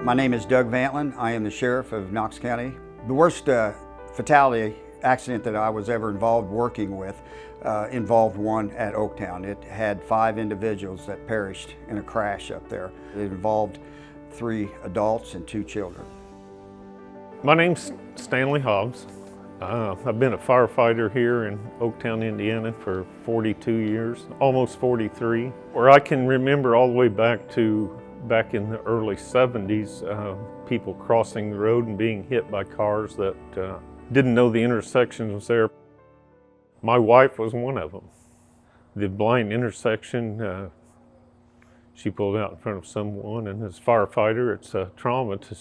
My name is Doug Vantlin. I am the sheriff of Knox County. The worst fatality accident that I was ever involved working with involved one at Oaktown. It had 5 individuals that perished in a crash up there. It involved 3 adults and 2 children. My name's Stanley Hobbs. I've been a firefighter here in Oaktown, Indiana for 42 years, almost 43. Where I can remember all the way back in the early 70s, people crossing the road and being hit by cars that didn't know the intersection was there. My wife was one of them. The blind intersection, she pulled out in front of someone, and as a firefighter, it's a trauma to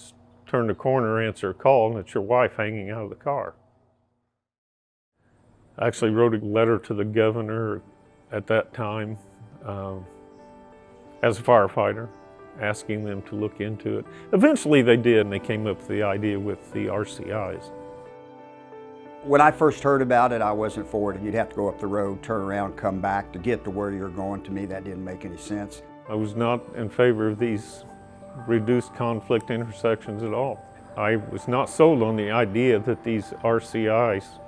turn the corner, answer a call, and it's your wife hanging out of the car. I actually wrote a letter to the governor at that time as a firefighter, asking them to look into it. Eventually they did, and they came up with the idea with the RCIs. When I first heard about it, I wasn't for it. You'd have to go up the road, turn around, come back to get to where you're going. To me, that didn't make any sense. I was not in favor of these reduced conflict intersections at all. I was not sold on the idea that these RCIs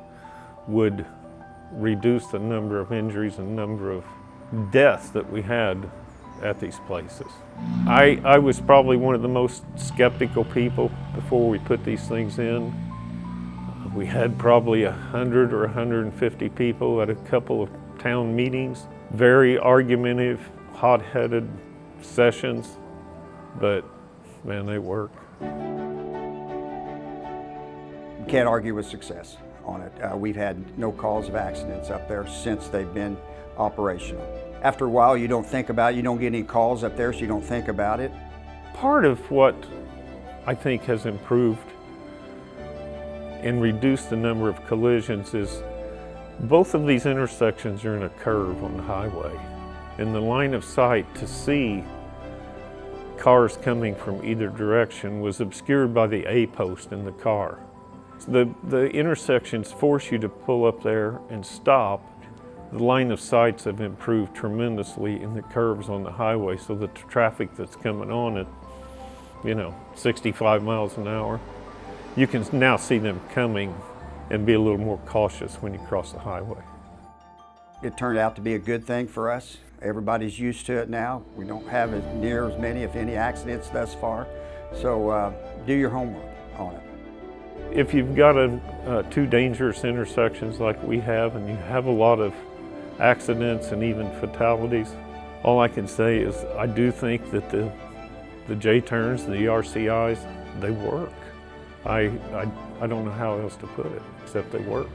would reduce the number of injuries and number of deaths that we had at these places. I was probably one of the most skeptical people before we put these things in. We had probably 100 or 150 people at a couple of town meetings. Very argumentative, hot-headed sessions, but man, they work. You can't argue with success on it. We've had no cause of accidents up there since they've been operational. After a while, you don't think about it. You don't get any calls up there, so you don't think about it. Part of what I think has improved and reduced the number of collisions is both of these intersections are in a curve on the highway. In the line of sight to see cars coming from either direction was obscured by the A post in the car. The intersections force you to pull up there and stop. The line of sights have improved tremendously in the curves on the highway, so the traffic that's coming on at 65 miles an hour, you can now see them coming and be a little more cautious when you cross the highway. It turned out to be a good thing for us. Everybody's used to it now. We don't have near as many, if any, accidents thus far. So do your homework on it. If you've got 2 dangerous intersections like we have, and you have a lot of accidents and even fatalities, all I can say is I do think that the J-turns, the RCIs, they work. I don't know how else to put it, except they work.